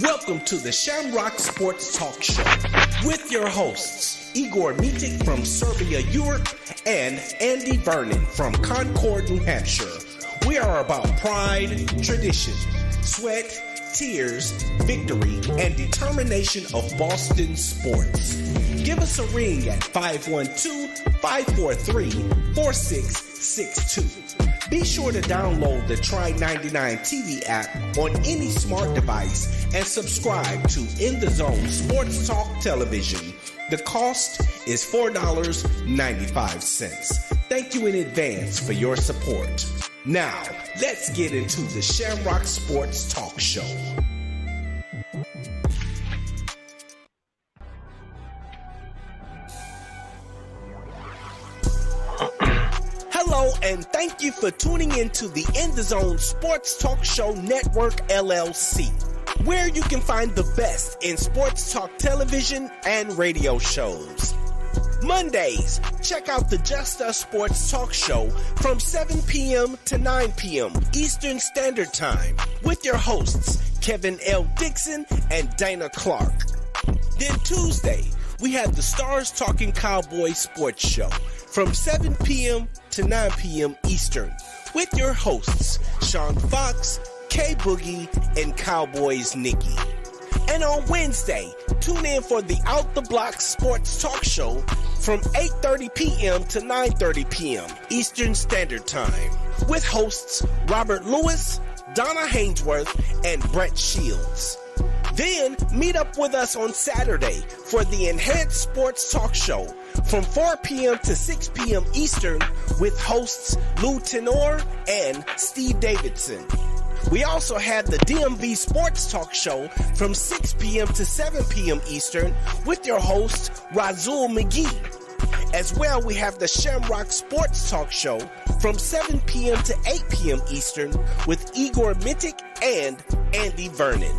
Welcome to the Shamrock Sports Talk Show with your hosts, Igor Mitic from Serbia, Europe, and Andy Vernon from Concord, New Hampshire. We are about pride, tradition, sweat, tears, victory, and determination of Boston sports. Give us a ring at 512-543-4662. Be sure to download the Try 99 TV app on any smart device and subscribe to In the Zone Sports Talk Television. The cost is $4.95. Thank you in advance for your support. Now, let's get into the Shamrock Sports Talk Show. Hello, and thank you for tuning in to the In the Zone Sports Talk Show Network, LLC, where you can find the best in sports talk television and radio shows. Mondays, check out the Just Us Sports Talk Show from 7 p.m. to 9 p.m. Eastern Standard Time with your hosts, Kevin L. Dixon and Dana Clark. Then Tuesday, we have the Stars Talking Cowboys Sports Show from 7 p.m. to 9 p.m. Eastern with your hosts, Sean Fox, K Boogie, and Cowboys Nikki. And on Wednesday, tune in for the Out the Block Sports Talk Show from 8:30 p.m. to 9:30 p.m. Eastern Standard Time with hosts Robert Lewis, Donna Hainsworth, and Brett Shields. Then meet up with us on Saturday for the Enhanced Sports Talk Show from 4 p.m. to 6 p.m. Eastern with hosts Lou Tenor and Steve Davidson. We also have the DMV Sports Talk Show from 6 p.m. to 7 p.m. Eastern with your host Razul McGee. As well, we have the Shamrock Sports Talk Show from 7 p.m. to 8 p.m. Eastern with Igor Mitic and Andy Vernon.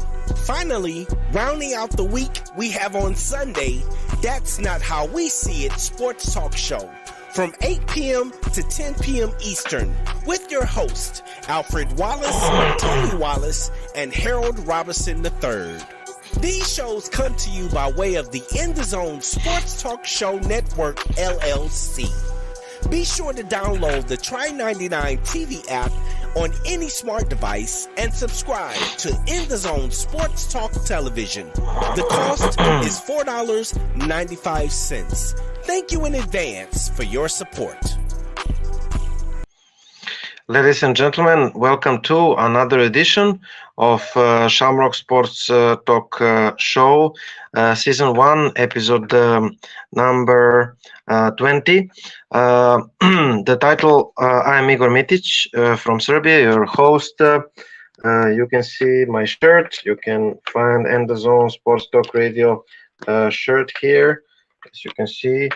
Finally, rounding out the week, we have on Sunday, That's Not How We See It Sports Talk Show from 8 p.m. to 10 p.m. Eastern with your host, Alfred Wallace, Tony Wallace, and Harold Robinson III. These shows come to you by way of the In the Zone Sports Talk Show Network, LLC. Be sure to download the Try 99 TV app on any smart device and subscribe to In the Zone Sports Talk Television. The cost is $4.95. Thank you in advance for your support. Ladies and gentlemen, welcome to another edition of Shamrock Sports Talk Show, Season 1, Episode number 20. The title, I'm Igor Mitic from Serbia, your host. You can see my shirt. You can find In the Zone Sports Talk Radio shirt here, as you can see.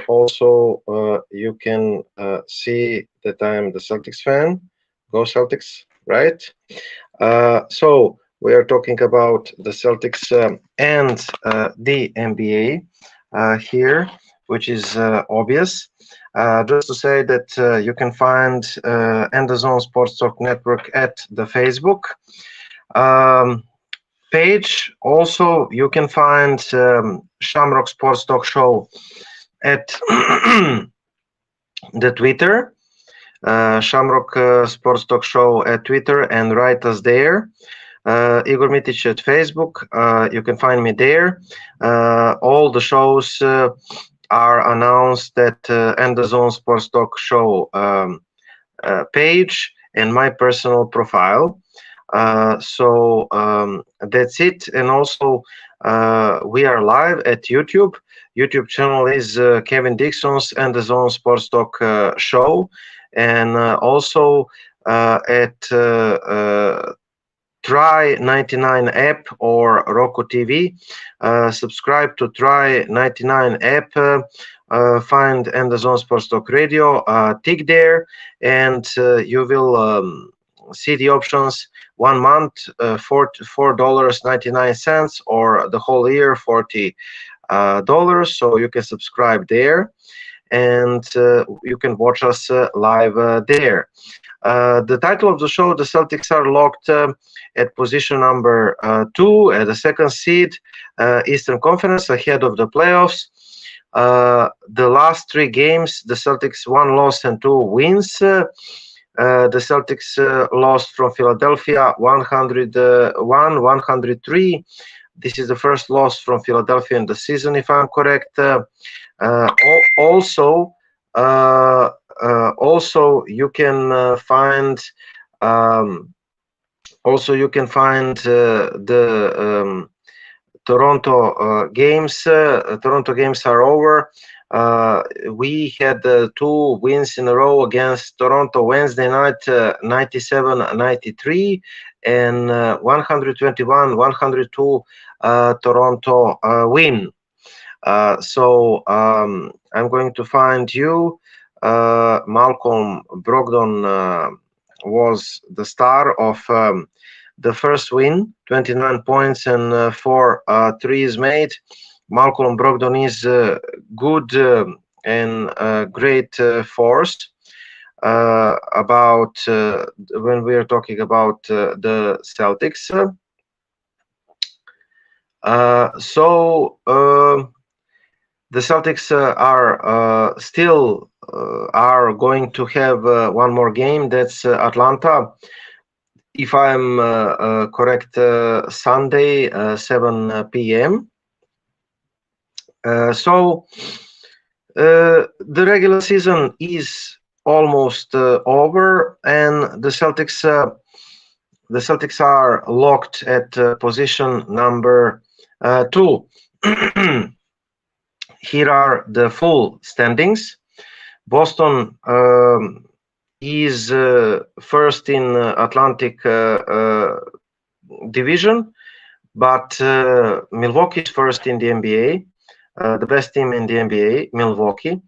Also, you can see that I am the Celtics fan. Go Celtics, right? So we are talking about the Celtics and the NBA here, which is obvious. Just to say that you can find In the Zone Sports Talk Network at the Facebook page. Also, you can find Shamrock Sports Talk Show at the Twitter, Shamrock Sports Talk Show at Twitter, and write us there. Igor Mitic at Facebook, you can find me there. All the shows are announced at In the Zone Sports Talk Show page and my personal profile. So that's it. And also we are live at YouTube. YouTube channel is Kevin Dixon's In the Zone Sports Talk Show, and also at Try 99 app or Roku TV. Subscribe to Try 99 app. Find In the Zone Sports Talk Radio. Tick there, and you will see the options. 1 month, $4.99, or the whole year, $40. So you can subscribe there, and you can watch us live there. The title of the show: the Celtics are locked at position number 2 at the second seed, Eastern Conference, ahead of the playoffs. The last 3 games, the Celtics 1 loss and 2 wins. The Celtics lost from Philadelphia 101-103. This is the first loss from Philadelphia in the season, if I'm correct. Also, you can find the Toronto games. Toronto games are over. We had 2 wins in a row against Toronto Wednesday night, 97-93, and 121-102 Toronto win. So I'm going to find you. Malcolm Brogdon was the star of the first win, 29 points and 4 threes made. Malcolm Brogdon is good and great force about when we are talking about the Celtics. The Celtics are still are going to have one more game. That's Atlanta. If I'm correct, Sunday, 7 p.m. The regular season is almost over, and the Celtics are locked at position number 2. Here are the full standings. Boston is first in Atlantic Division, but Milwaukee is first in the NBA. The best team in the NBA, Milwaukee,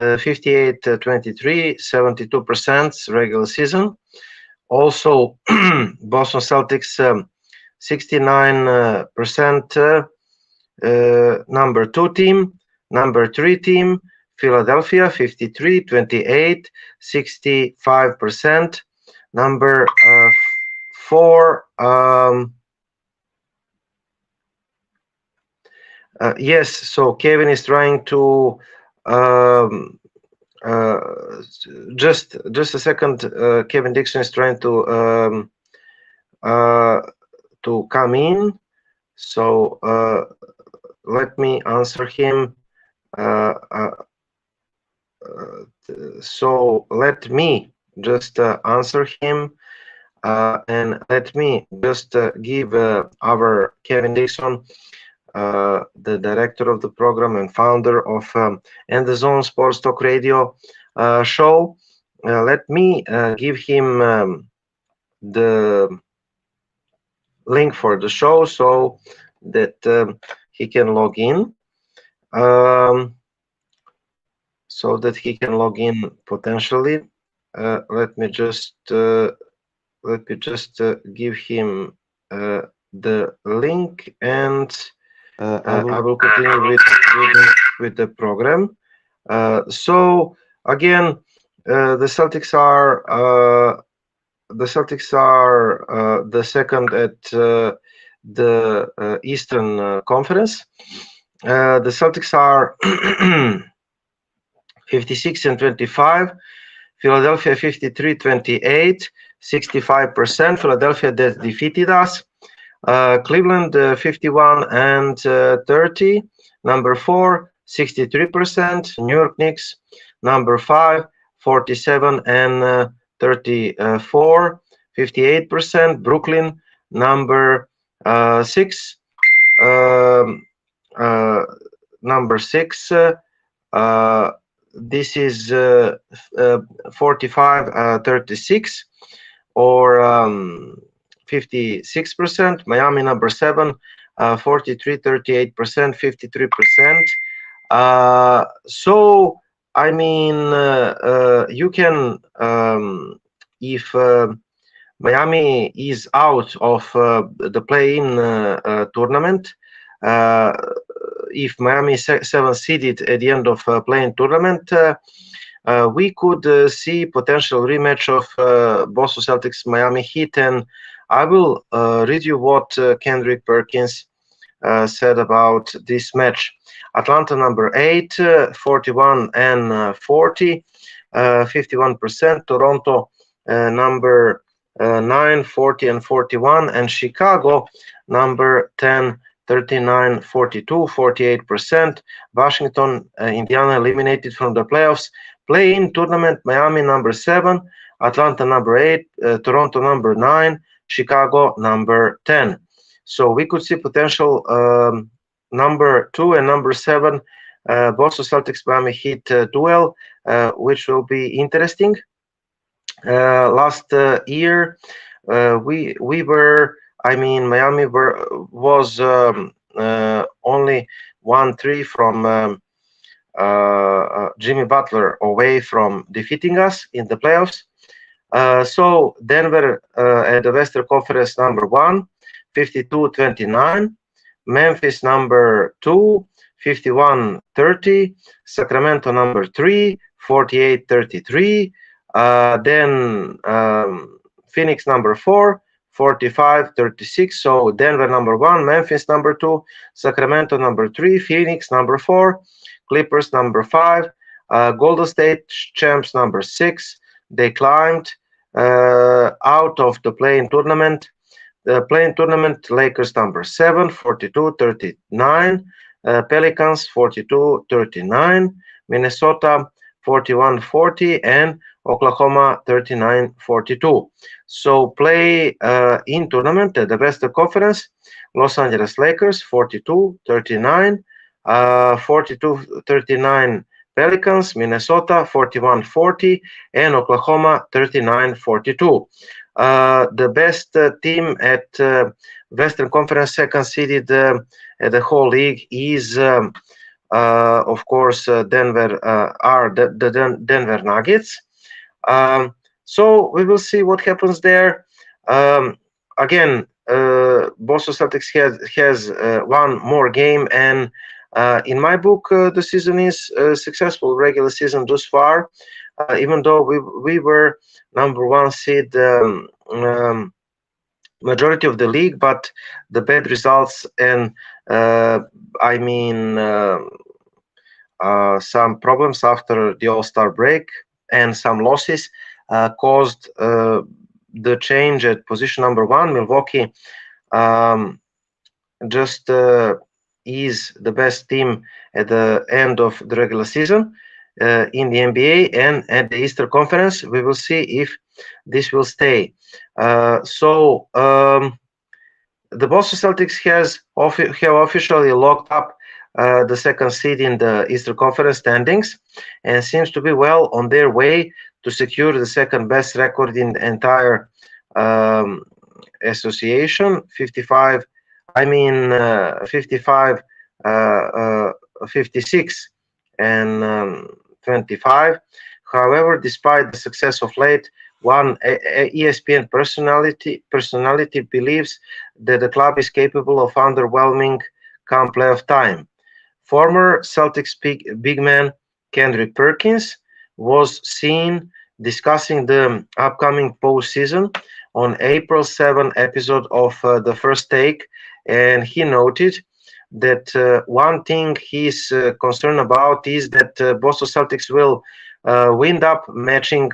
58-23, 72% regular season. Also, Boston Celtics, 69% number 2 team. Number 3 team, Philadelphia, 53-28, 65%. Number 4, yes, so Kevin is trying to just a second. Kevin Dixon is trying to come in. So let me answer him. So let me just answer him, and let me just give our Kevin Dixon, the director of the program and founder of And the Zone Sports Talk Radio show. Let me give him the link for the show so that he can log in. Potentially. Let me just give him the link, and I will continue with the program. So again, the Celtics are the second at the Eastern Conference. The Celtics are 56-25. Philadelphia 53-28, 65%. Philadelphia that defeated us. Cleveland 51-30. Number 4, 63%. New York Knicks number 5, 47-34, 58%. Brooklyn number 6. Number 6. This is 45-36, or 56%. Miami number 7, 43-38%, 53%. So I mean, you can, if Miami is out of the play-in tournament, if Miami is 7 seeded at the end of playing tournament, we could see potential rematch of Boston Celtics Miami Heat, and I will read you what Kendrick Perkins said about this match. Atlanta number 8, 41 and 40, 51%. Toronto number 9, 40 and 41, and Chicago number 10, 39, 42, 48%. Washington, Indiana eliminated from the playoffs. Play-in tournament, Miami number 7, Atlanta number 8, Toronto number 9, Chicago number 10. So we could see potential number 2 and number 7 Boston Celtics Miami Heat duel, which will be interesting. Last year, we were, I mean, Miami was only 1-3 from Jimmy Butler away from defeating us in the playoffs. So Denver at the Western Conference number 1, 52-29. Memphis number 2, 51-30. Sacramento number 3, 48-33. Then Phoenix number 4, 45-36. So Denver number 1, Memphis number 2, Sacramento number 3, Phoenix number 4, Clippers number 5, Golden State champs number 6. They climbed out of the play-in tournament. The play-in tournament, Lakers number 7, 42-39. Pelicans 42-39. Minnesota 41-40, and Oklahoma 39-42. So play in tournament at the Western Conference, Los Angeles Lakers 42-39, 42-39 Pelicans, Minnesota 41-40, and Oklahoma 39-42. The best team at Western Conference, second seeded at the whole league, is of course Denver, are the Denver Nuggets. So we will see what happens there. Again, Boston Celtics has one more game, and in my book, the season is a successful regular season thus far. Even though we were number 1 seed majority of the league, but the bad results and I mean some problems after the All-Star break and some losses caused the change at position number 1. Milwaukee just is the best team at the end of the regular season in the NBA, and at the Eastern Conference. We will see if this will stay. So the Boston Celtics have officially locked up the second seed in the Eastern Conference standings, and seems to be well on their way to secure the second best record in the entire association. 55, 56 and 25. However, despite the success of late, one ESPN personality believes that the club is capable of underwhelming come playoff time. Former Celtics big man Kendrick Perkins was seen discussing the upcoming postseason on April 7 episode of The First Take, and he noted that one thing he's concerned about is that Boston Celtics will wind up matching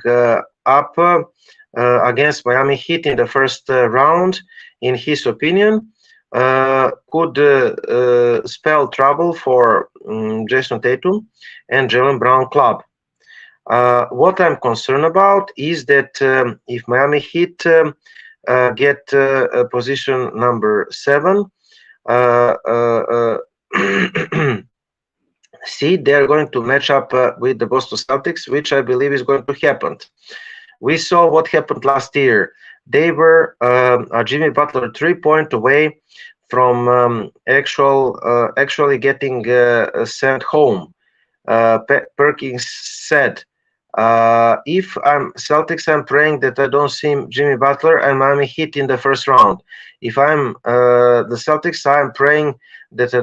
up against Miami Heat in the first round. In his opinion, could spell trouble for Jason Tatum and Jaylen Brown club. What I'm concerned about is that if Miami Heat get position number 7, see, they're going to match up with the Boston Celtics, which I believe is going to happen. We saw what happened last year. They were a Jimmy Butler 3-point away from actually getting sent home. Perkins said If I'm Celtics, I'm praying that I don't see Jimmy Butler and Miami Heat in the first round. If I'm the Celtics, I'm praying that I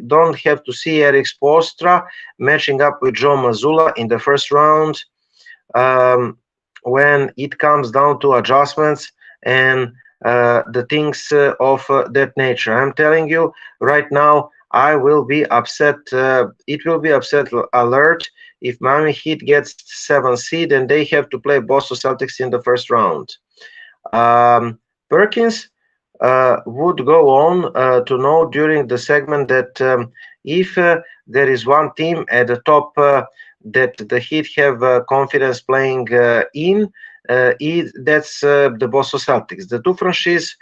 don't have to see Erick Spoelstra matching up with Joe Mazzulla in the first round. When it comes down to adjustments and the things of that nature. I'm telling you right now, I will be upset. It will be upset alert if Miami Heat gets 7th seed and they have to play Boston Celtics in the first round. Perkins would go on to know during the segment that if there is one team at the top that the Heat have confidence playing in, that's the Boston Celtics. The two franchises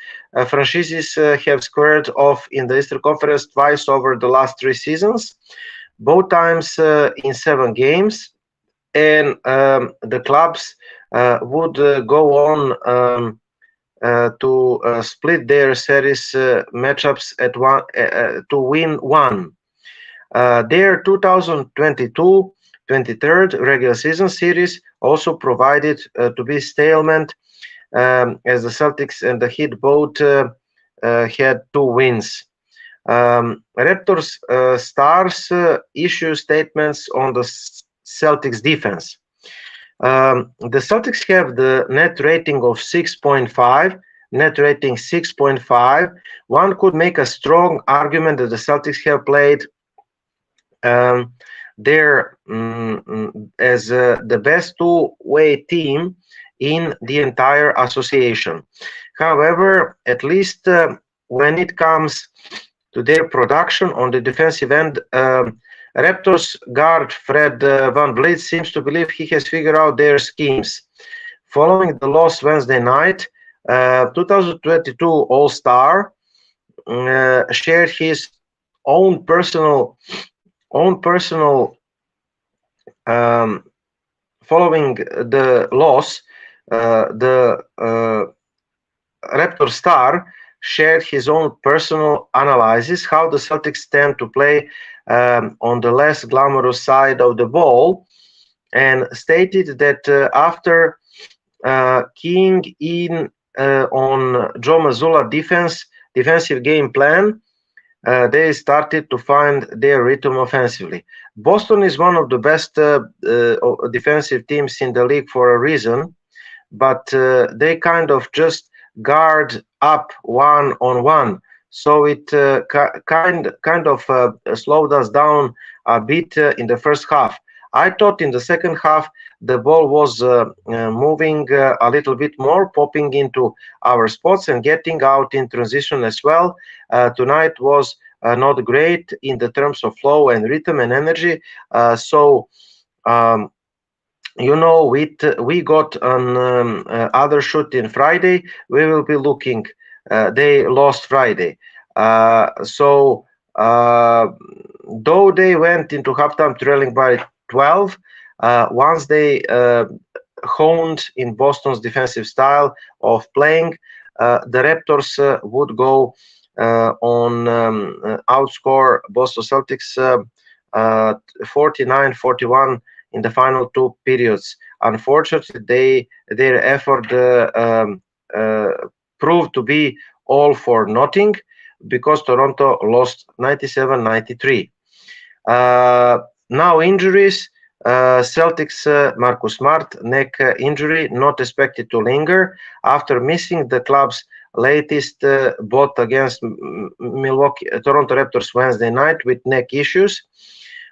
have squared off in the Eastern Conference twice over the last 3 seasons, both times in 7 games, and the clubs would go on to split their series matchups at one to win one. Their 2022-23 regular season series also provided to be stalemate, as the Celtics and the Heat both had 2 wins. Raptors stars issue statements on the Celtics defense. The Celtics have the net rating of 6.5, net rating 6.5. One could make a strong argument that the Celtics have played there as the best two-way team in the entire association. However, at least when it comes to their production on the defensive end, Raptors guard Fred VanVleet seems to believe he has figured out their schemes. Following the loss Wednesday night, 2022 All-Star shared his own personal following the loss. The Raptor star shared his own personal analysis how the Celtics tend to play on the less glamorous side of the ball, and stated that after keying in on Joe Mazzulla defensive game plan, they started to find their rhythm offensively. Boston is one of the best defensive teams in the league for a reason, but they kind of just guard up one-on-one. So it kind of slowed us down a bit in the first half. I thought in the second half the ball was moving a little bit more, popping into our spots and getting out in transition as well. Tonight was not great in the terms of flow and rhythm and energy. We got an other shoot in Friday. We will be looking. They lost Friday. Though they went into halftime trailing by 12, once they honed in Boston's defensive style of playing, the Raptors would go on outscore Boston Celtics 49-41 in the final 2 periods. Unfortunately, their effort proved to be all for nothing because Toronto lost 97-93. Now injuries. Celtics Marcus Smart neck injury not expected to linger after missing the club's latest bout against Toronto Raptors Wednesday night with neck issues.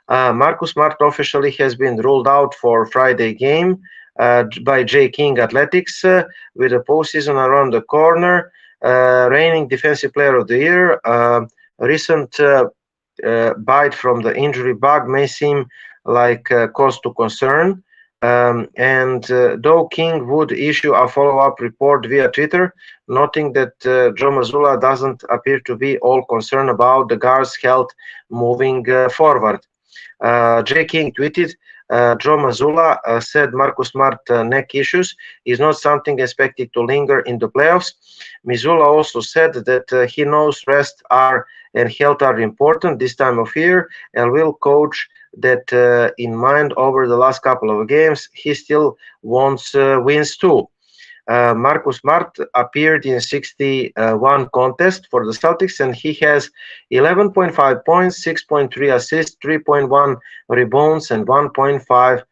Marcus Smart officially has been ruled out for Friday game by Jay King Athletics with the postseason around the corner. Reigning Defensive Player of the Year. Recent bite from the injury bug may seem like cause to concern. Though King would issue a follow-up report via Twitter, noting that Joe Mazzulla doesn't appear to be all concerned about the guard's health moving forward. Jay King tweeted, Joe Mazzulla said Marcus Smart neck issues is not something expected to linger in the playoffs. Mazzulla also said that he knows rest are and health are important this time of year, and will coach that in mind over the last couple of games. He still wants wins too. Marcus Smart appeared in 61 contests for the Celtics, and he has 11.5 points, 6.3 assists, 3.1 rebounds, and 1.5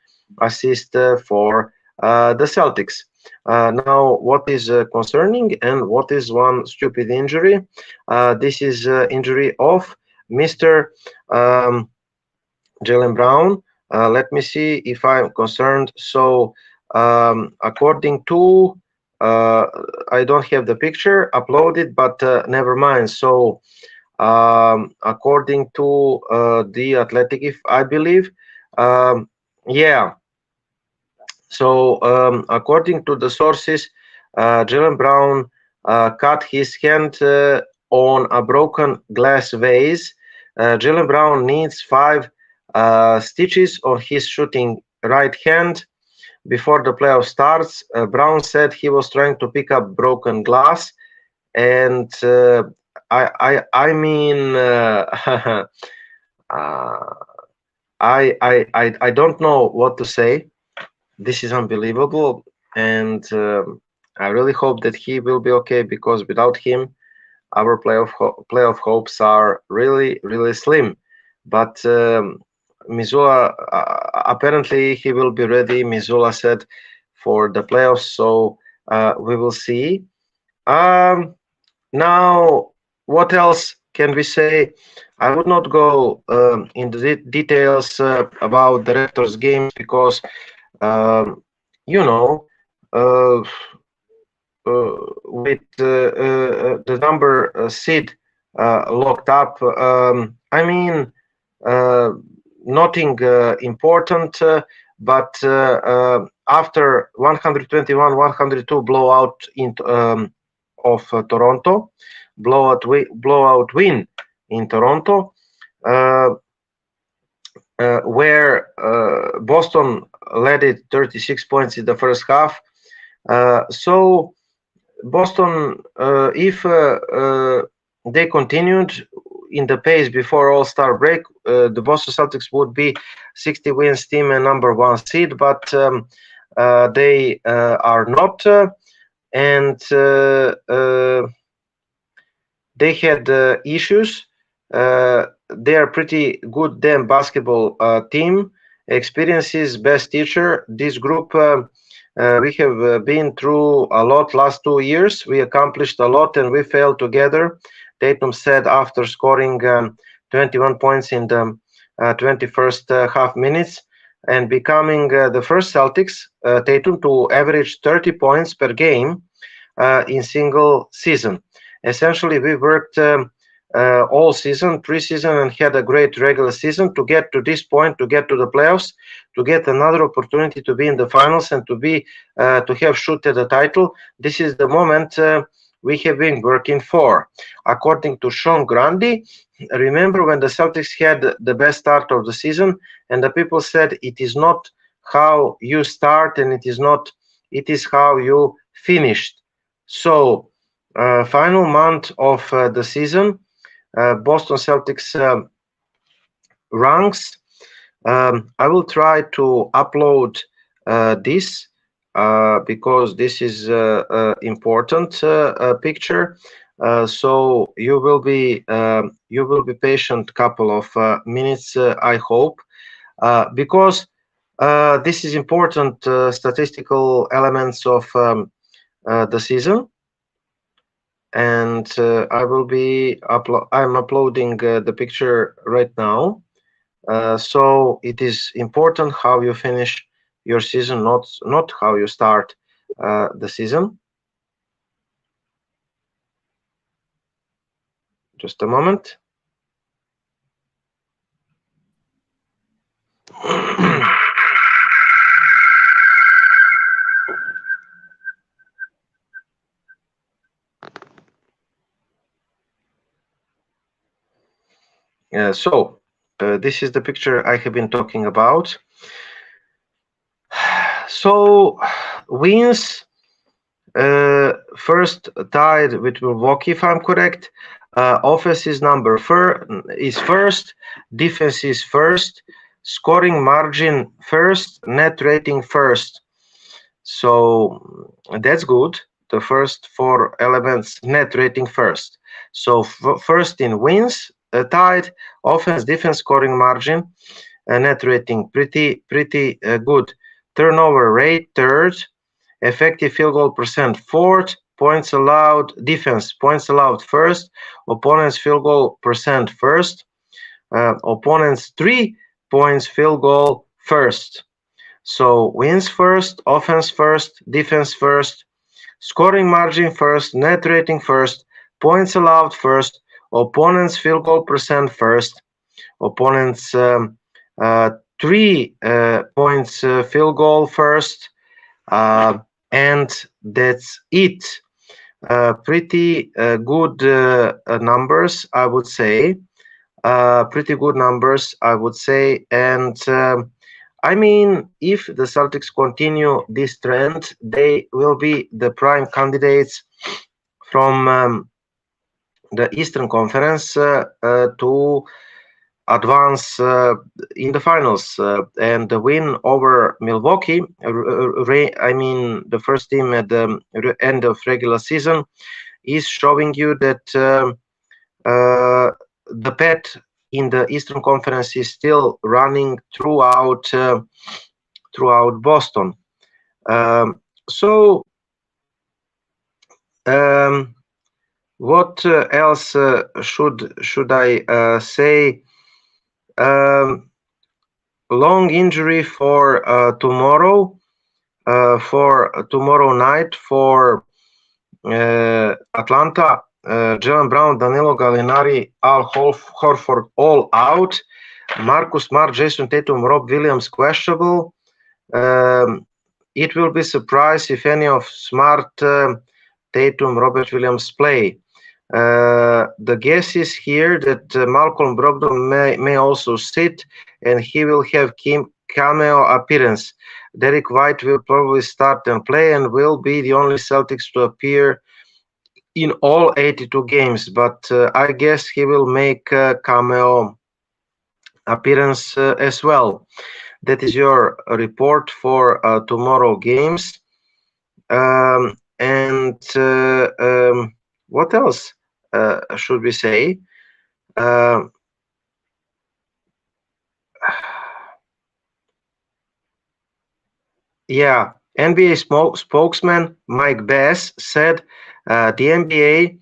assists for the Celtics. Now, what is concerning and what is one stupid injury? This is injury of Mr. Jaylen Brown. Let me see if I'm concerned. So, according to, I don't have the picture uploaded, but never mind. So, according to the Athletic, if I believe, yeah. So, according to the sources, Jaylen Brown cut his hand on a broken glass vase. Jaylen Brown needs 5 stitches on his shooting right hand before the playoff starts. Brown said he was trying to pick up broken glass, and I mean, I don't know what to say. This is unbelievable, and I really hope that he will be okay, because without him, our playoff hopes are really slim. But Missoula, apparently he will be ready, Missoula said, for the playoffs, so we will see. Now, what else can we say? I would not go into the details about the Raptors games, because you know, uh, with the number seed locked up, I mean, nothing important, but after 121-102 blowout of Toronto, blowout win in Toronto, where Boston led it 36 points in the first half. So Boston, if they continued in the pace before All-Star break, the Boston Celtics would be 60 wins team and #1 seed, but they are not, and they had issues. They are pretty good damn basketball team. Experiences best teacher. This group, we have been through a lot last 2 years. We accomplished a lot and we failed together, Tatum said after scoring 21 points in the 21st half minutes and becoming the first Celtics, Tatum, to average 30 points per game in single season. Essentially, we worked all season, preseason, and had a great regular season to get to this point, to get to the playoffs, to get another opportunity to be in the finals and to be to have shoot at the title. This is the moment we have been working for. According to Sean Grundy, remember when the Celtics had the best start of the season, and the people said it is not how you start and it is how you finished. So final month of the season, Boston Celtics ranks. I will try to upload this because this is important picture. So you will be patient couple of minutes, I hope, because this is important statistical elements of the season. And I'm uploading the picture right now. So it is important how you finish your season, not how you start the season. Just a moment. So this is the picture I have been talking about. So wins first tied with Milwaukee, if I'm correct. Offense is is first, defense is first, scoring margin first, net rating first. So that's good. The first four elements, net rating first. So first in wins, tied, offense, defense, scoring margin, net rating pretty good. Turnover rate third, effective field goal percent fourth, points allowed defense, points allowed first, opponents field goal percent first, opponents 3 points field goal first. So wins first, offense first, defense first, scoring margin first, net rating first, points allowed first, opponents field goal percent first, opponents 3 points field goal first, and that's it. Pretty good numbers, I would say. Pretty good numbers, I would say. And I mean, if the Celtics continue this trend, they will be the prime candidates from the Eastern Conference to advance in the finals, and the win over Milwaukee, I mean the first team at the end of regular season, is showing you that the path in the Eastern Conference is still running throughout Boston. So what else should I say? Long injury for tomorrow night for Atlanta. Jaylen Brown, Danilo Gallinari, Al Horford all out. Marcus Smart, Jason Tatum, Rob Williams questionable. It will be surprised if any of Smart, Tatum, Robert Williams play. The guess is here that Malcolm Brogdon may also sit, and he will have cameo appearance. Derek White will probably start and play, and will be the only Celtics to appear in all 82 games. But I guess he will make a cameo appearance as well. That is your report for tomorrow games. And what else should we say? Yeah, NBA spokesman Mike Bass said the NBA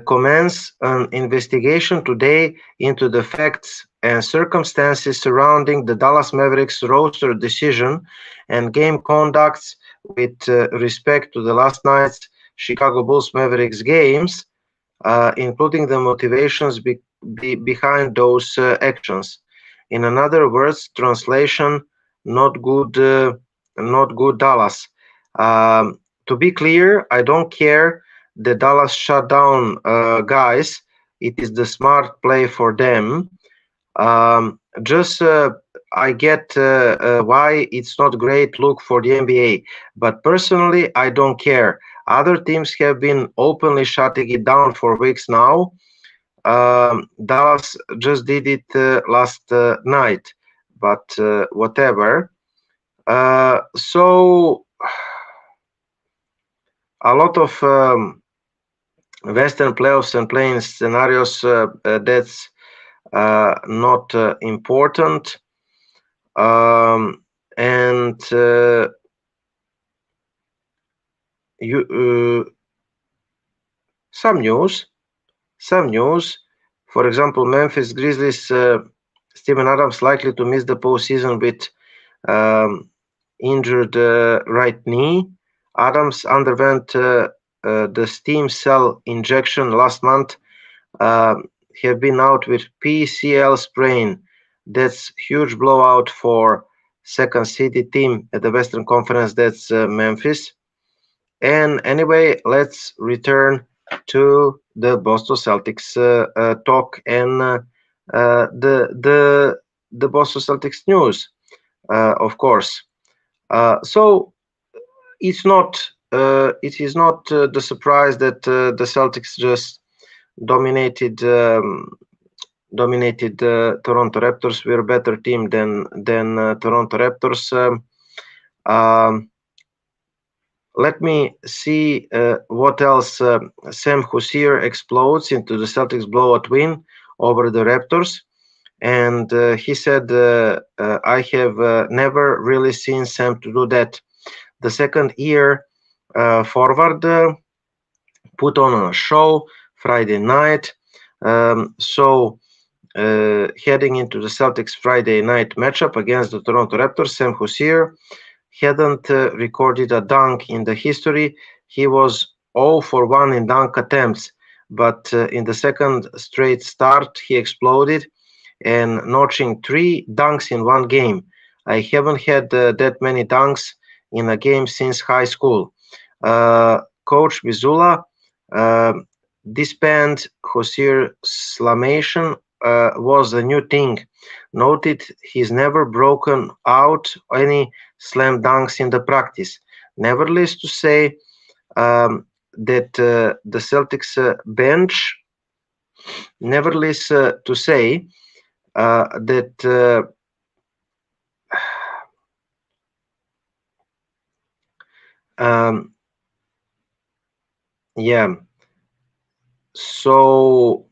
commenced an investigation today into the facts and circumstances surrounding the Dallas Mavericks roster decision and game conducts with respect to the last night's Chicago Bulls Mavericks games, including the motivations behind those actions. In other words, translation, not good Dallas. To be clear, I don't care that Dallas shut down guys. It is the smart play for them. I get why it's not great look for the NBA, but personally, I don't care. Other teams have been openly shutting it down for weeks now. Dallas just did it last night, but whatever. So a lot of Western playoffs and playing scenarios, that's not important. And some news. For example, Memphis Grizzlies, Steven Adams likely to miss the postseason with injured right knee. Adams underwent the stem cell injection last month. Have been out with PCL sprain. That's huge blowout for second seeded team at the Western Conference. That's Memphis. And anyway, let's return to the Boston Celtics talk and the Boston Celtics news, of course. So it is not the surprise that the Celtics just dominated Toronto Raptors. We're a better team than Toronto Raptors. Um, let me see what else. Sam Husseir explodes into the Celtics blowout win over the Raptors, and he said, "I have never really seen Sam to do that." The second year forward put on a show Friday night. Heading into the Celtics Friday night matchup against the Toronto Raptors, Sam Husseir hadn't recorded a dunk in the history. He was 0 for 1 in dunk attempts, but in the second straight start, he exploded and notching 3 dunks in one game. I haven't had that many dunks in a game since high school. Coach Vizula disbanded Husseir Slamation was a new thing. Noted he's never broken out any slam dunks in the practice. Nevertheless, to say that the Celtics bench, nevertheless to say that yeah. So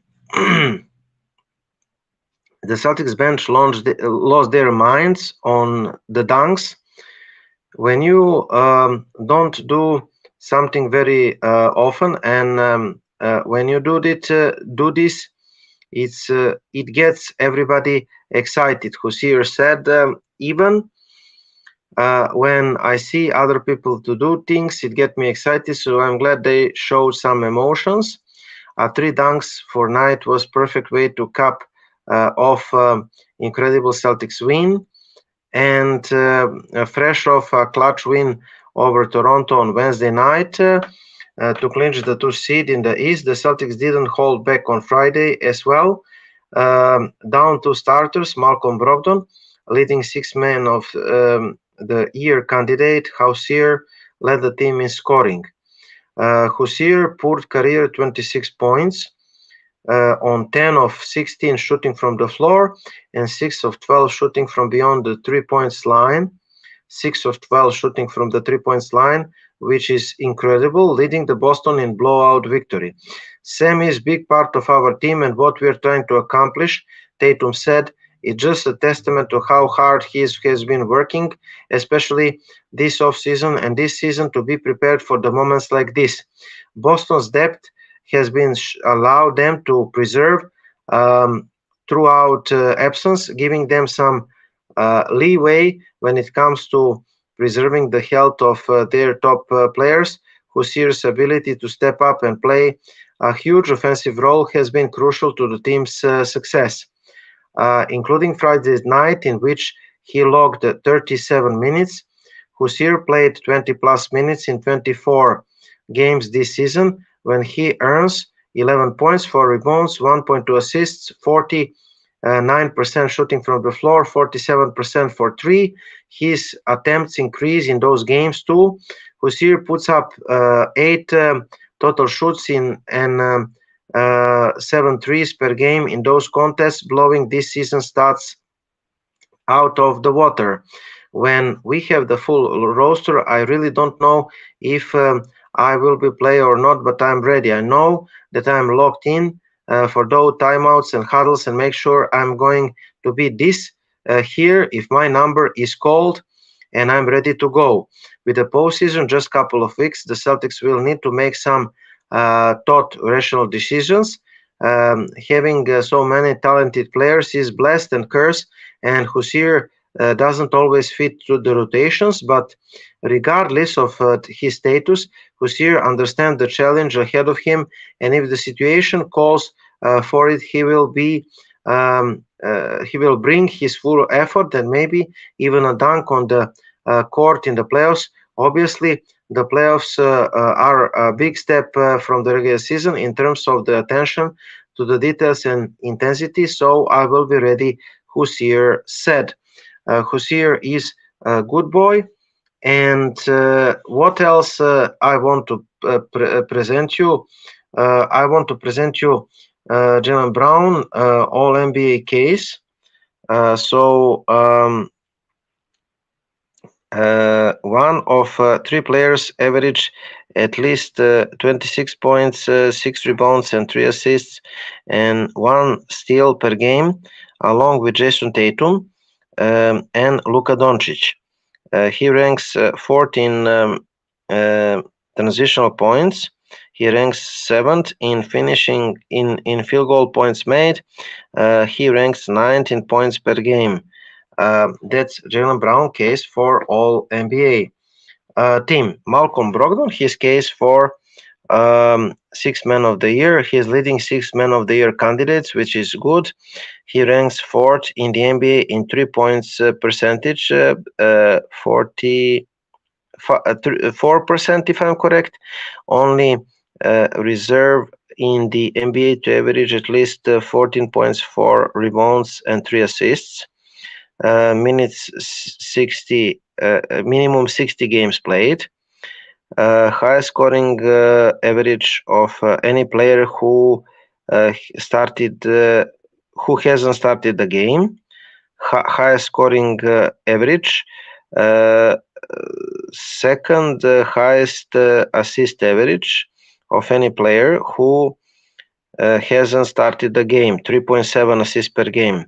the Celtics bench lost their minds on the dunks. When you don't do something very often, and when you do this, it gets everybody excited. Husseir said, even when I see other people to do things, it gets me excited. So I'm glad they showed some emotions. 3 dunks for night was perfect way to cap off incredible Celtics win, and fresh off a clutch win over Toronto on Wednesday night to clinch the 2 seed in the East. The Celtics didn't hold back on Friday as well. Down 2 starters, Malcolm Brogdon, leading 6th man of the year candidate, Husseir led the team in scoring. Husseir poured career 26 points on 10 of 16 shooting from the floor and 6 of 12 shooting from beyond the 3-point line. 6 of 12 shooting from the 3-point line, which is incredible, leading the Boston in blowout victory. Sam is big part of our team and what we're trying to accomplish, Tatum said. It's just a testament to how hard he has been working, especially this offseason and this season, to be prepared for the moments like this. Boston's depth has been allowed them to preserve throughout absence, giving them some leeway when it comes to preserving the health of their top players. Husseir's ability to step up and play a huge offensive role has been crucial to the team's success. Including Friday night, in which he logged 37 minutes. Husseir played 20-plus minutes in 24 games this season, when he earns 11 points, 4 rebounds, 1.2 assists, 49% shooting from the floor, 47% for 3. His attempts increase in those games too. Husseir puts up 8 total shoots and 7 threes per game in those contests, blowing this season's stats out of the water. When we have the full roster, I really don't know if I will be play or not, but I'm ready. I know that I'm locked in for those timeouts and huddles and make sure I'm going to be this here if my number is called and I'm ready to go. With the postseason just a couple of weeks, the Celtics will need to make some thought rational decisions. Having so many talented players is blessed and cursed, and Husseir doesn't always fit to the rotations, but regardless of his status, Husseir understands the challenge ahead of him, and if the situation calls for it, he will bring his full effort and maybe even a dunk on the court in the playoffs. Obviously, the playoffs are a big step from the regular season in terms of the attention to the details and intensity, so I will be ready, Husseir said. Husseir is a good boy. And what else I want to present you? I want to present you Jaylen Brown All NBA case. One of three players average at least 26 points, 6 rebounds, and 3 assists, and 1 steal per game, along with Jason Tatum and Luka Doncic. He ranks fourth in transitional points. He ranks seventh in finishing in field goal points made. He ranks ninth in points per game. That's Jaylen Brown case for all NBA team. Malcolm Brogdon, his case for sixth man of the year. He's leading sixth man of the year candidates, which is good. He ranks fourth in the NBA in 3 points percentage, 4% if I'm correct. Only reserve in the NBA to average at least 14 points, 4 rebounds, and 3 assists. Minutes 60, minimum 60 games played. Highest scoring average of any player who who hasn't started the game. Highest scoring average. Second highest assist average of any player who hasn't started the game. 3.7 assists per game.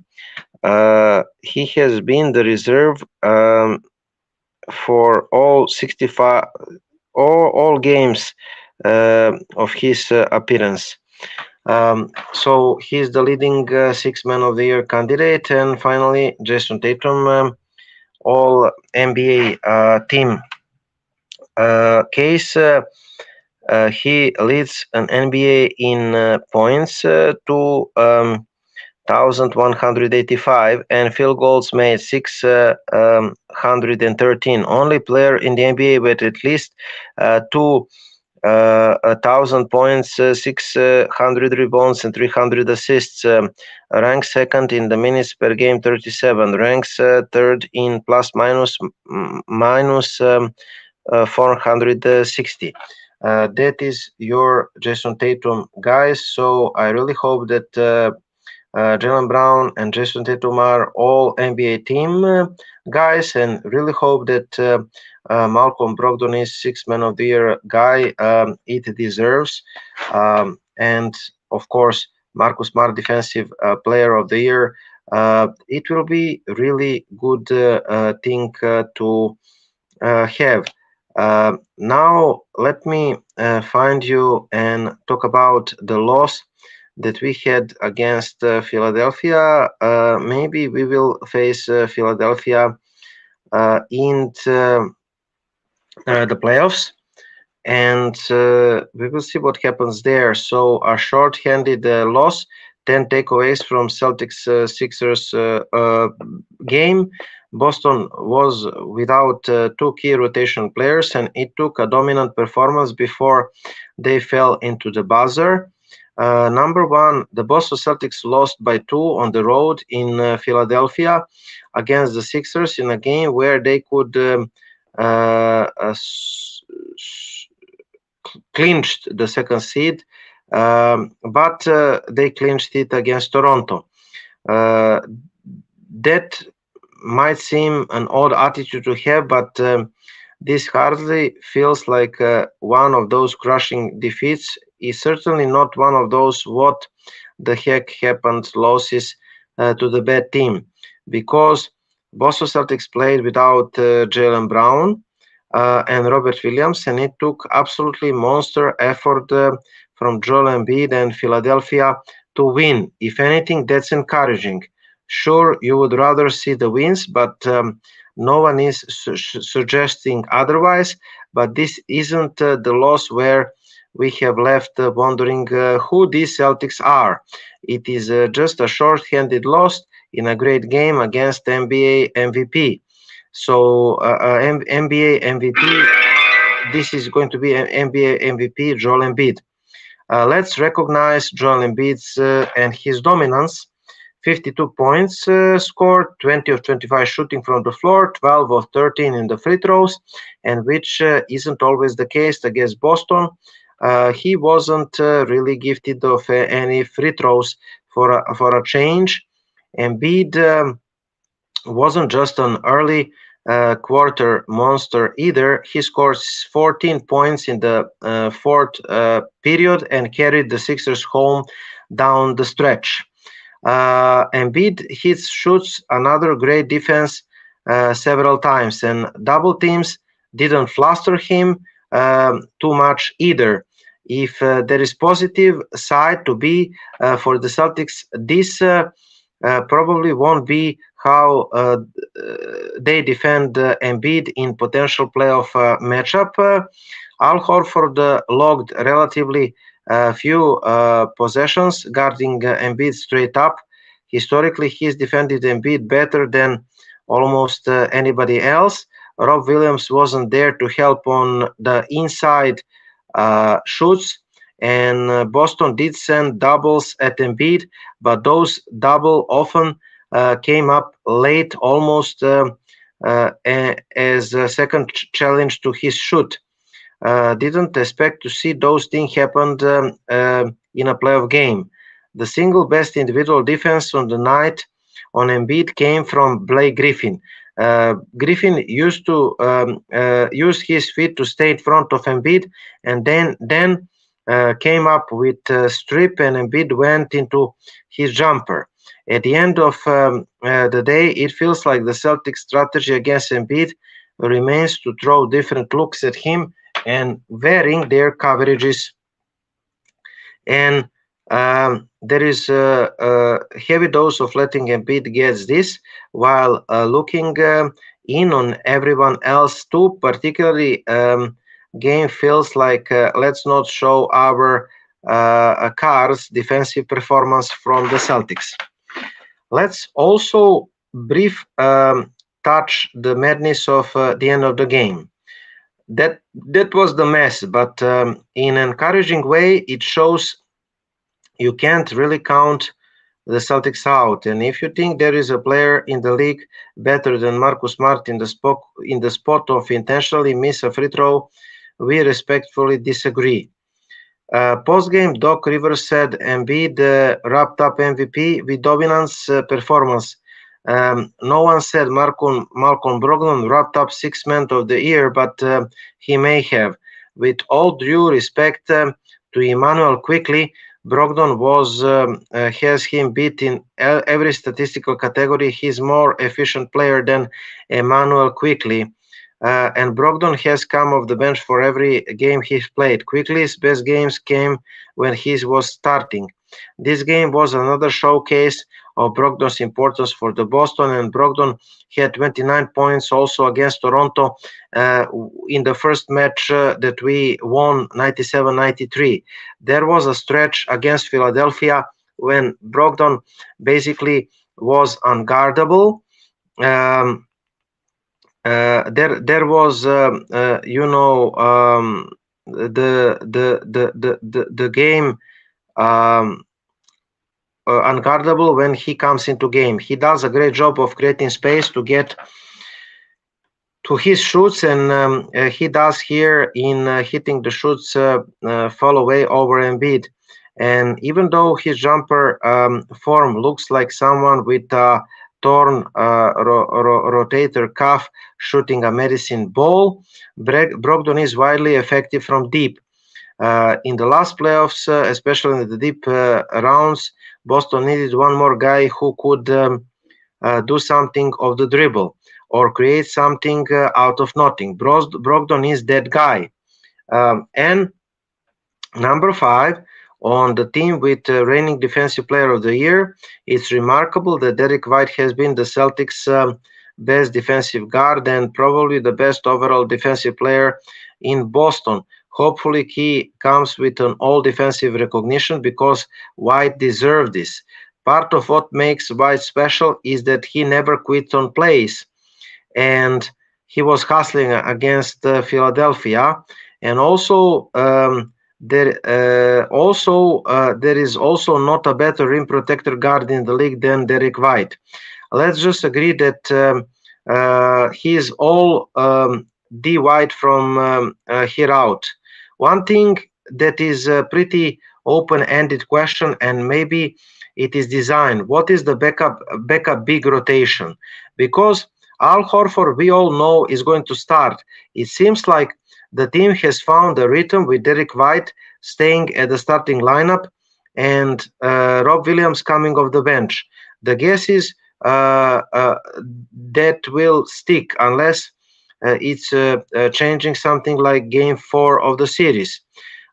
He has been the reserve for all 65 all games of his appearance. So he's the leading sixth man of the year candidate. And finally, Jason Tatum, all NBA team case. He leads an NBA in points to 1,185 and field goals made 613. Only player in the NBA with at least 1,000 points, 600 rebounds, and 300 assists. Ranks second in the minutes per game, 37. Ranks third in plus minus 460. That is your Jason Tatum, guys. So I really hope that Jaylen Brown and Jason Tatum are all NBA team guys, and really hope that Malcolm Brogdon is sixth man of the year guy. It deserves. And of course, Marcus Smart defensive player of the year. It will be really good thing to have. Now let me find you and talk about the loss that we had against Philadelphia. Maybe we will face Philadelphia in the playoffs, and we will see what happens there. So a short-handed loss, 10 takeaways from Celtics Sixers game. Boston was without two key rotation players, and it took a dominant performance before they fell into the buzzer. Number one, the Boston Celtics lost by 2 on the road in Philadelphia against the Sixers in a game where they could clinched the second seed, but they clinched it against Toronto. That might seem an odd attitude to have, but this hardly feels like one of those crushing defeats. It's certainly not one of those what the heck happened losses to the bad team, because Boston Celtics played without Jaylen Brown and Robert Williams, and it took absolutely monster effort from Joel Embiid and Philadelphia to win. If anything, that's encouraging. Sure, you would rather see the wins, but no one is suggesting otherwise. But this isn't the loss where we have left wondering who these Celtics are. It is just a short-handed loss in a great game against NBA MVP. So NBA MVP, this is going to be NBA MVP Joel Embiid. Let's recognize Joel Embiid's and his dominance. 52 points scored, 20 of 25 shooting from the floor, 12 of 13 in the free throws, and which isn't always the case against Boston. He wasn't really gifted of any free throws for a change. Embiid wasn't just an early quarter monster either. He scored 14 points in the fourth period and carried the Sixers home down the stretch. Embiid hits shoots another great defense several times, and double teams didn't fluster him too much either. If there is positive side to be for the Celtics, this probably won't be how they defend Embiid in potential playoff matchup. Al Horford logged relatively few possessions guarding Embiid straight up. Historically, he's defended Embiid better than almost anybody else. Rob Williams wasn't there to help on the inside shoots, and Boston did send doubles at Embiid, but those double often came up late, almost as a second challenge to his shoot. Didn't expect to see those things happen in a playoff game. The single best individual defense on the night on Embiid came from Blake Griffin. Griffin used to use his feet to stay in front of Embiid, and then came up with a strip, and Embiid went into his jumper. At the end of the day, it feels like the Celtics' strategy against Embiid remains to throw different looks at him and varying their coverages. And there is a heavy dose of letting Embiid get this while looking in on everyone else too. Particularly, game feels like let's not show our cards defensive performance from the Celtics. Let's also brief touch the madness of the end of the game. That was the mess, but in an encouraging way, it shows you can't really count the Celtics out. And if you think there is a player in the league better than Marcus Smart in the spot of intentionally miss a free throw, we respectfully disagree. Post-game, Doc Rivers said Embiid wrapped up MVP with dominance performance. No one said Malcolm Brogdon wrapped up Sixth Man of the Year, but he may have. With all due respect to Emmanuel Quickly, Brogdon has him beat in every statistical category. He's more efficient player than Emmanuel Quickly. And Brogdon has come off the bench for every game he's played. Quickly's best games came when he was starting. This game was another showcase of Brogdon's importance for the Boston, and Brogdon had 29 points also against Toronto in the first match that we won 97-93. There was a stretch against Philadelphia when Brogdon basically was unguardable. There was the game unguardable when he comes into game. He does a great job of creating space to get to his shoots, and he does here in hitting the shoots fall away over Embiid. And even though his jumper form looks like someone with a torn rotator cuff shooting a medicine ball, Brogdon is widely effective from deep. In the last playoffs, especially in the deep rounds, Boston needed one more guy who could do something of the dribble or create something out of nothing. Brogdon is that guy. And number 5, on the team with reigning Defensive Player of the Year, it's remarkable that Erick White has been the Celtics' best defensive guard and probably the best overall defensive player in Boston. Hopefully he comes with an all defensive recognition because White deserved this. Part of what makes White special is that he never quits on plays, and he was hustling against Philadelphia. And also there is also not a better rim protector guard in the league than Erick White. Let's just agree that he is all D White from here out. One thing that is a pretty open-ended question, and maybe it is designed. What is the backup big rotation? Because Al Horford, we all know, is going to start. It seems like the team has found a rhythm with Derek White staying at the starting lineup and Rob Williams coming off the bench. The guess is that will stick unless it's changing something like game 4 of the series.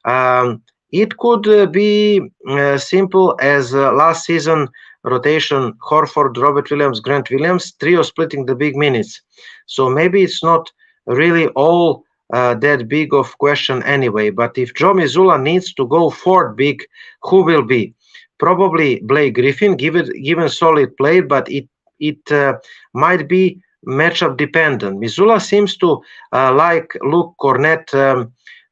It could be simple as last season rotation: Horford, Robert Williams, Grant Williams, trio splitting the big minutes. So maybe it's not really all that big of question anyway. But if Joe Mazzulla needs to go fourth big, who will be? Probably Blake Griffin, given solid play, but it might be matchup dependent. Mazzulla seems to like Luke Cornett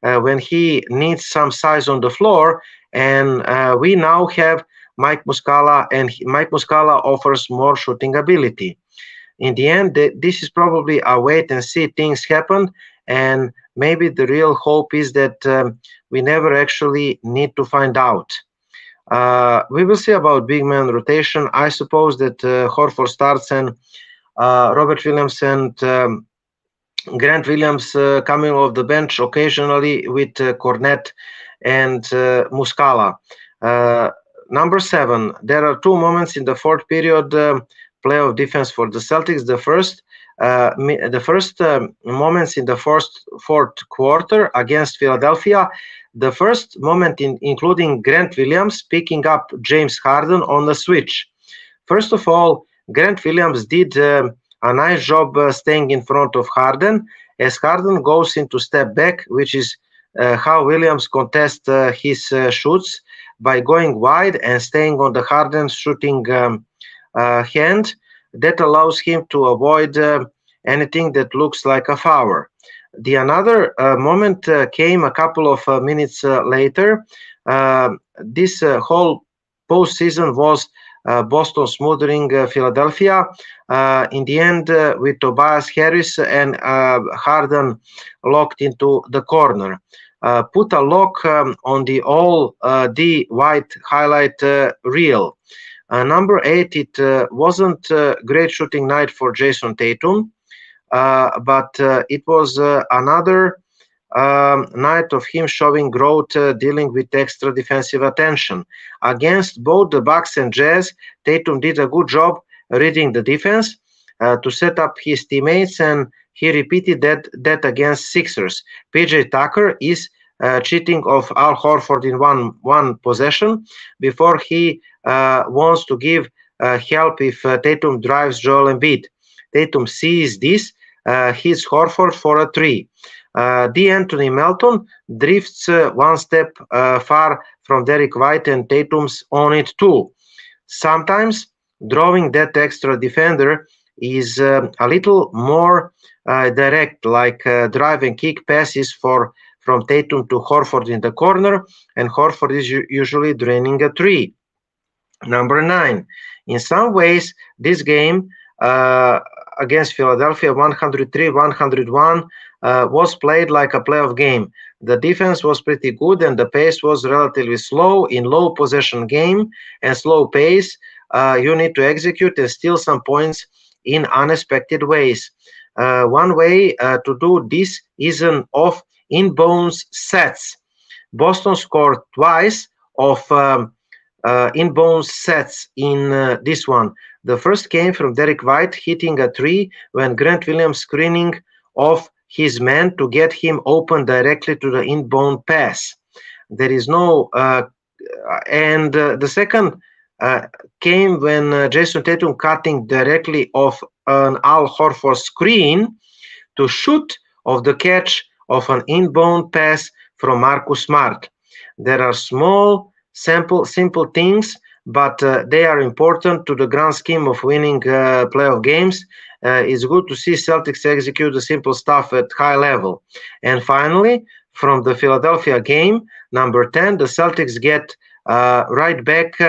when he needs some size on the floor, and we now have Mike Muscala, and Mike Muscala offers more shooting ability. In the end, this is probably a wait and see things happen, and maybe the real hope is that we never actually need to find out. We will see about big man rotation. I suppose that Horford starts and Robert Williams and Grant Williams coming off the bench occasionally with Cornett and Muscala. Number 7, there are 2 moments in the fourth period playoff defense for the Celtics. The first moments in the fourth quarter against Philadelphia. The first moment including Grant Williams picking up James Harden on the switch. First of all, Grant Williams did a nice job staying in front of Harden as Harden goes into step back, which is how Williams contests his shoots by going wide and staying on the Harden shooting hand. That allows him to avoid anything that looks like a foul. The another moment came a couple of minutes later. This whole postseason was Boston smothering Philadelphia. In the end, with Tobias Harris and Harden locked into the corner. Put a lock on the all D White highlight reel. Number 8, it wasn't a great shooting night for Jason Tatum. But it was another night of him showing growth, dealing with extra defensive attention. Against both the Bucks and Jazz, Tatum did a good job reading the defense to set up his teammates, and he repeated that against Sixers. PJ Tucker is cheating off Al Horford in one possession before he wants to give help if Tatum drives Joel Embiid. Tatum sees this, hits Horford for a 3. D'Anthony Melton drifts one step far from Derek White, and Tatum's on it too. Sometimes drawing that extra defender is a little more direct, like drive and kick passes from Tatum to Horford in the corner, and Horford is usually draining a 3. Number 9. In some ways, this game against Philadelphia 103-101 was played like a playoff game. The defense was pretty good and the pace was relatively slow. In low possession game and slow pace, you need to execute and steal some points in unexpected ways. One way to do this is an off inbounds sets. Boston scored twice of inbounds sets in this one. The first came from Derek White hitting a 3 when Grant Williams screening off his man to get him open directly to the inbound pass. There is no and the second came when Jason Tatum cutting directly off an Al Horford screen to shoot off the catch of an inbound pass from Marcus Smart. There are small, simple things, but they are important to the grand scheme of winning playoff games. It's good to see Celtics execute the simple stuff at high level. And finally, from the Philadelphia game, number 10, the Celtics get right back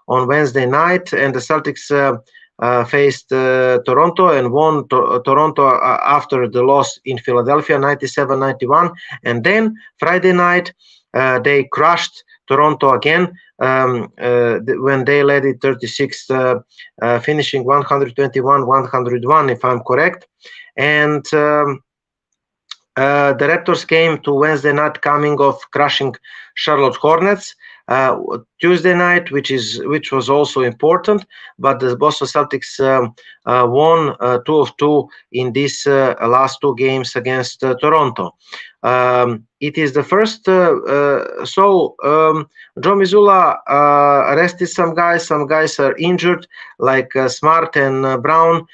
on Wednesday night, and the Celtics faced Toronto and won Toronto after the loss in Philadelphia 97-91. And then Friday night, They crushed Toronto again when they led it 36, finishing 121-101, if I'm correct. And the Raptors came to Wednesday night coming off crushing Charlotte Hornets. Tuesday night, which was also important, but the Boston Celtics won 2 of 2 in these last 2 games against Toronto. It is the first. Joe Mazzulla rested some guys. Some guys are injured, like Smart and Brown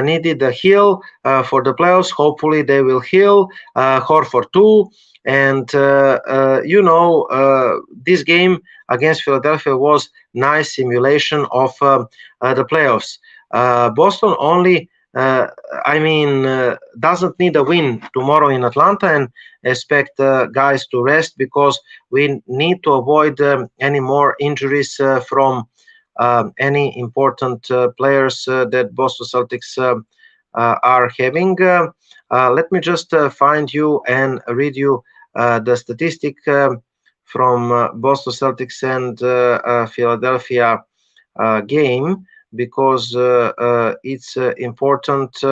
needed a heal for the playoffs. Hopefully, they will heal. Horford too. And this game against Philadelphia was nice simulation of the playoffs. Boston only, doesn't need a win tomorrow in Atlanta and expect guys to rest, because we need to avoid any more injuries from any important players that Boston Celtics are having. Let me just find you and read you the statistic from Boston Celtics and Philadelphia game, because it's important.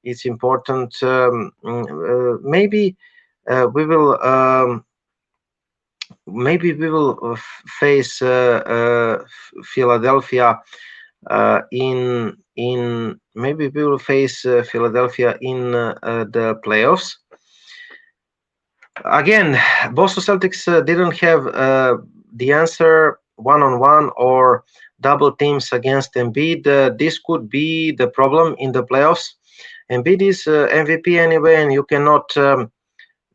It's important. Maybe we will face Philadelphia maybe we will face Philadelphia in the playoffs. Again, Boston Celtics didn't have the answer one-on-one or double teams against Embiid. This could be the problem in the playoffs. Embiid is MVP anyway, and you cannot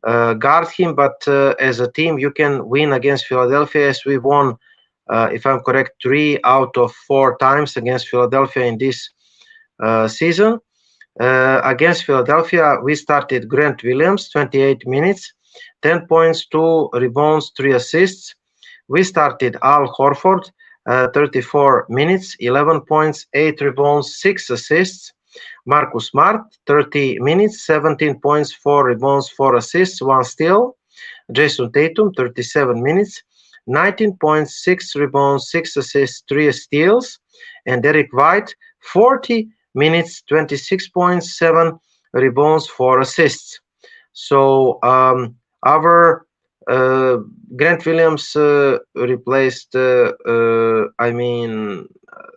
guard him, but as a team, you can win against Philadelphia, as we won, if I'm correct, 3 out of 4 times against Philadelphia in this season. Against Philadelphia, we started Grant Williams, 28 minutes, 10 points, 2 rebounds, 3 assists. We started Al Horford, 34 minutes, 11 points, 8 rebounds, 6 assists. Marcus Smart, 30 minutes, 17 points, 4 rebounds, 4 assists, 1 steal. Jason Tatum, 37 minutes, 19 points, 6 rebounds, 6 assists, 3 steals. And Erick White, 40 minutes, 26 points, 7 rebounds, 4 assists. So our Grant Williams replaced,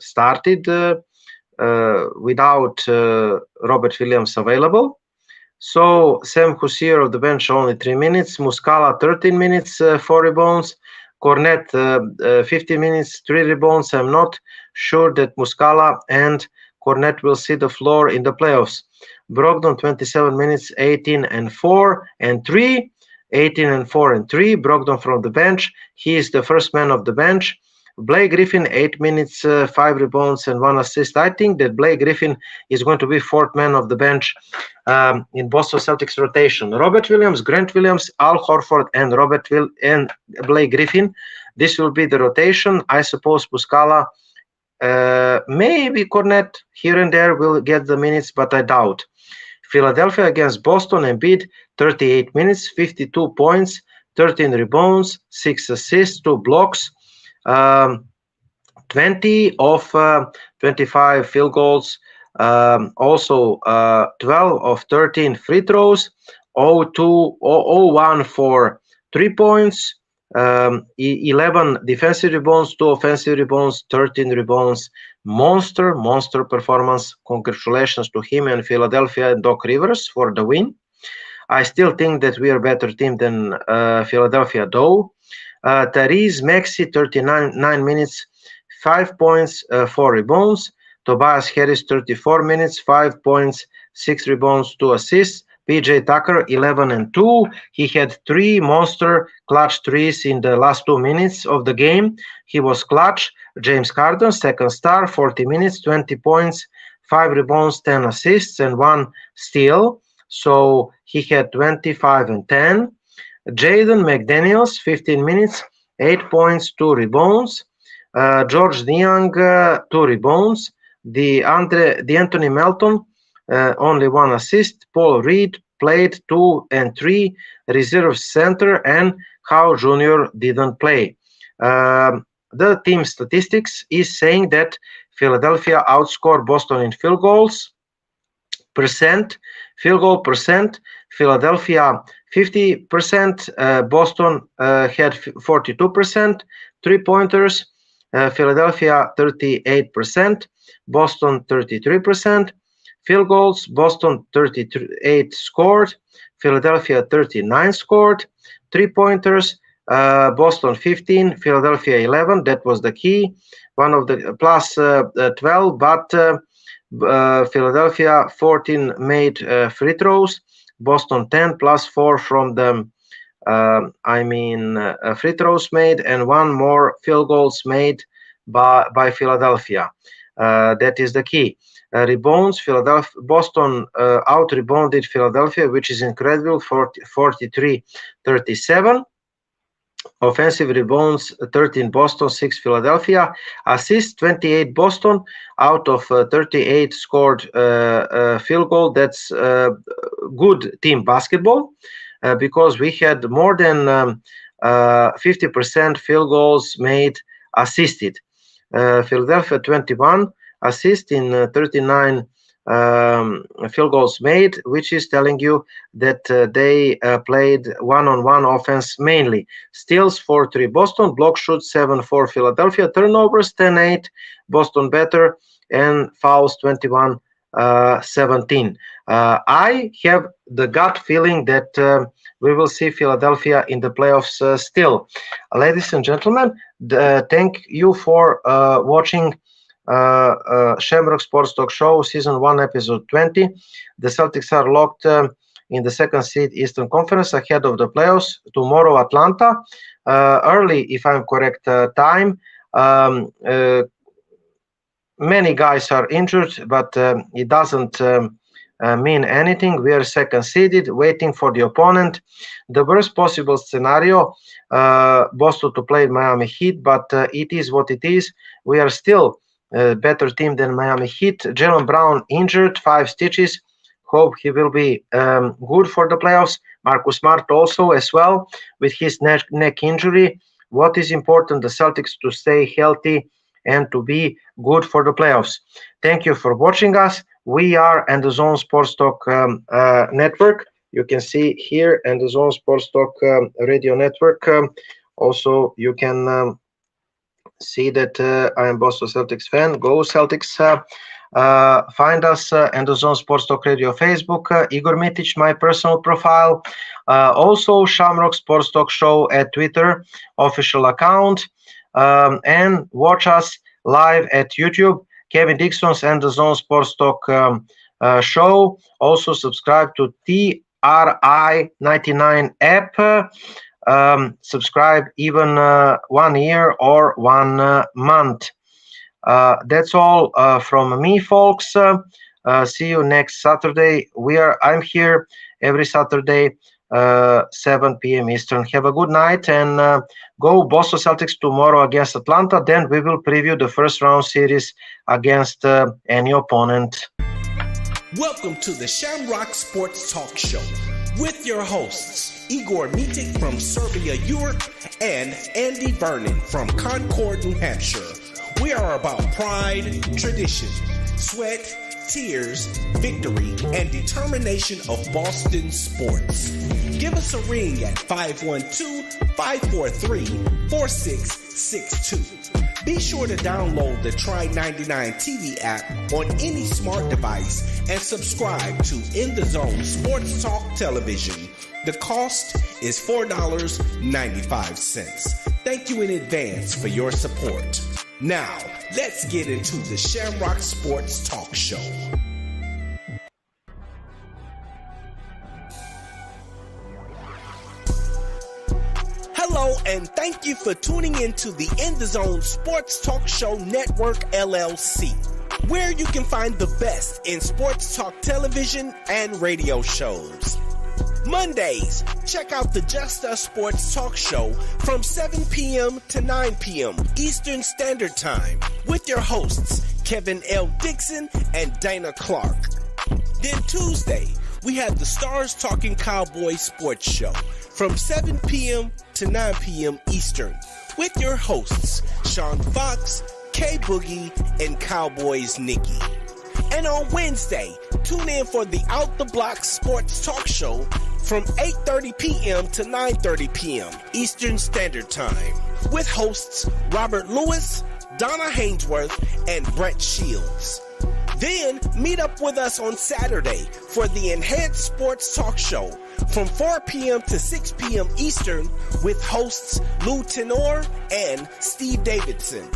started without Robert Williams available. So Sam Hussein of the bench only 3 minutes, Muscala 13 minutes, 4 rebounds, Cornet 15 minutes, 3 rebounds. I'm not sure that Muscala and Cornet will see the floor in the playoffs. Brogdon 27 minutes, 18 and 4 and 3, 18 and 4 and 3. Brogdon from the bench. He is the first man of the bench. Blake Griffin, 8 minutes, 5 rebounds and 1 assist. I think that Blake Griffin is going to be 4th man of the bench in Boston Celtics rotation. Robert Williams, Grant Williams, Al Horford, and and Blake Griffin. This will be the rotation. I suppose Muscala, maybe Cornet here and there will get the minutes, but I doubt. Philadelphia against Boston, Embiid, 38 minutes, 52 points, 13 rebounds, 6 assists, 2 blocks. 20 of 25 field goals, also 12 of 13 free throws, 0-1 for 3 points, 11 defensive rebounds, 2 offensive rebounds, 13 rebounds. Monster performance. Congratulations to him and Philadelphia and Doc Rivers for the win. I still think that we are a better team than Philadelphia, though. Therese Maxey, 39 minutes, 5 points, 4 rebounds. Tobias Harris, 34 minutes, 5 points, 6 rebounds, 2 assists. PJ Tucker, 11 and 2. He had 3 monster clutch threes in the last 2 minutes of the game. He was clutch. James Harden, second star, 40 minutes, 20 points, 5 rebounds, 10 assists, and 1 steal. So he had 25 and 10. Jaden McDaniels, 15 minutes, 8 points, 2 rebounds. George Niang, 2 rebounds. The Anthony Melton, only 1 assist. Paul Reed, played 2 and 3, reserve center, and how Junior didn't play. The team statistics is saying that Philadelphia outscored Boston in field goal percent, Philadelphia 50%, Boston had 42%, three-pointers, Philadelphia 38%, Boston 33%, field goals, Boston 38 scored, Philadelphia 39 scored, three-pointers, Boston 15, Philadelphia 11, that was the key, one of the plus 12, but Philadelphia 14 made free throws, Boston 10 plus 4 from the free throws made, and one more field goals made by Philadelphia. That is the key. Rebounds, Boston out-rebounded Philadelphia, which is incredible, 43-37. Offensive rebounds, 13 Boston, 6 Philadelphia. Assists, 28 Boston out of 38 scored field goal. That's good team basketball because we had more than 50% field goals made assisted. Philadelphia 21 assists in 39 field goals made, which is telling you that they played one-on-one offense mainly. Steals 4-3 Boston, block shots 7-4 Philadelphia, turnovers 10-8 Boston better, and fouls 21-17. I have the gut feeling that we will see Philadelphia in the playoffs still. Ladies and gentlemen, thank you for watching Shamrock Sports Talk Show, Season 1, Episode 20. The Celtics are locked in the second seed Eastern Conference ahead of the playoffs. Tomorrow, Atlanta. Early, if I'm correct, time. Many guys are injured, but it doesn't mean anything. We are second seeded, waiting for the opponent. The worst possible scenario, Boston to play Miami Heat, but it is what it is. We are still better team than Miami Heat. Jaylen Brown injured, 5 stitches. Hope he will be good for the playoffs. Marcus Smart also as well with his neck injury. What is important, the Celtics to stay healthy and to be good for the playoffs. Thank you for watching us. We are and the Zone Sports Talk Network. You can see here and the Zone Sports Talk Radio Network. Also, you can see that I am Boston Celtics fan. Go Celtics. Find us and the Zone Sports Talk Radio Facebook. Igor Mitic, my personal profile. Also Shamrock Sports Talk Show at Twitter, official account. And watch us live at YouTube. Kevin Dixon's and the Zone Sports Talk Show. Also subscribe to TRI99 app. Subscribe even 1 year or 1 month. That's all from me, folks. See you next Saturday. I'm here every Saturday, 7 p.m. Eastern. Have a good night and go Boston Celtics tomorrow against Atlanta. Then we will preview the first round series against any opponent. Welcome to the Shamrock Sports Talk Show with your hosts, Igor Mitic from Serbia, Europe, and Andy Vernon from Concord, New Hampshire. We are about pride, tradition, sweat, tears, victory, and determination of Boston sports. Give us a ring at 512-543-4662. Be sure to download the Try 99 TV app on any smart device and subscribe to In the Zone Sports Talk Television. The cost is $4.95. Thank you in advance for your support. Now, let's get into the Shamrock Sports Talk Show. Hello, and thank you for tuning into the In the Zone Sports Talk Show Network, LLC, where you can find the best in sports talk television and radio shows. Mondays, check out the Just Us Sports Talk Show from 7 p.m. to 9 p.m. Eastern Standard Time with your hosts, Kevin L. Dixon and Dana Clark. Then Tuesday, we have the Stars Talking Cowboys Sports Show from 7 p.m. to 9 p.m. Eastern with your hosts, Sean Fox, K Boogie, and Cowboys Nikki. And on Wednesday, tune in for the Out the Block Sports Talk Show from 8:30 p.m. to 9:30 p.m. Eastern Standard Time with hosts Robert Lewis, Donna Hainsworth, and Brett Shields. Then meet up with us on Saturday for the Enhanced Sports Talk Show from 4 p.m. to 6 p.m. Eastern with hosts Lou Tenor and Steve Davidson.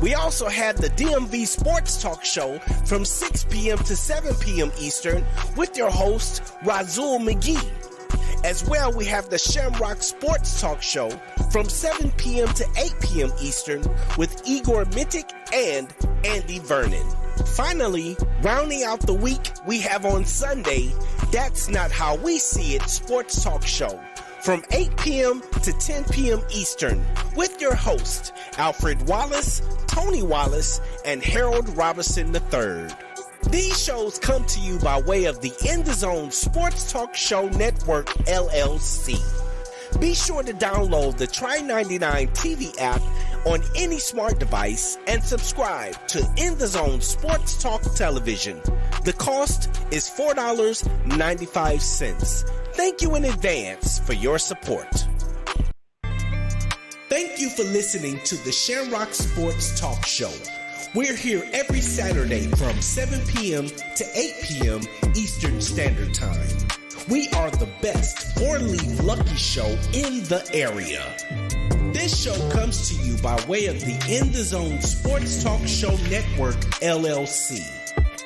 We also have the DMV Sports Talk Show from 6 p.m. to 7 p.m. Eastern with your host Razul McGee. As well, we have the Shamrock Sports Talk Show from 7 p.m. to 8 p.m. Eastern with Igor Mitic and Andy Vernon. Finally, rounding out the week, we have on Sunday, That's Not How We See It Sports Talk Show from 8 p.m. to 10 p.m. Eastern with your host, Alfred Wallace, Tony Wallace, and Harold Robertson III. These shows come to you by way of the In the Zone Sports Talk Show Network, LLC. Be sure to download the Try99 TV app on any smart device and subscribe to In the Zone Sports Talk Television. The cost is $4.95. Thank you in advance for your support. Thank you for listening to the Shamrock Sports Talk Show. We're here every Saturday from 7 p.m. to 8 p.m. Eastern Standard Time. We are the best four-leaf lucky show in the area. This show comes to you by way of the In the Zone Sports Talk Show Network, LLC.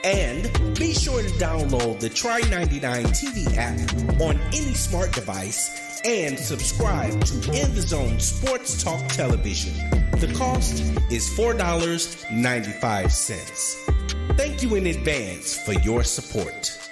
And be sure to download the Try99 TV app on any smart device and subscribe to In the Zone Sports Talk Television. The cost is $4.95. Thank you in advance for your support.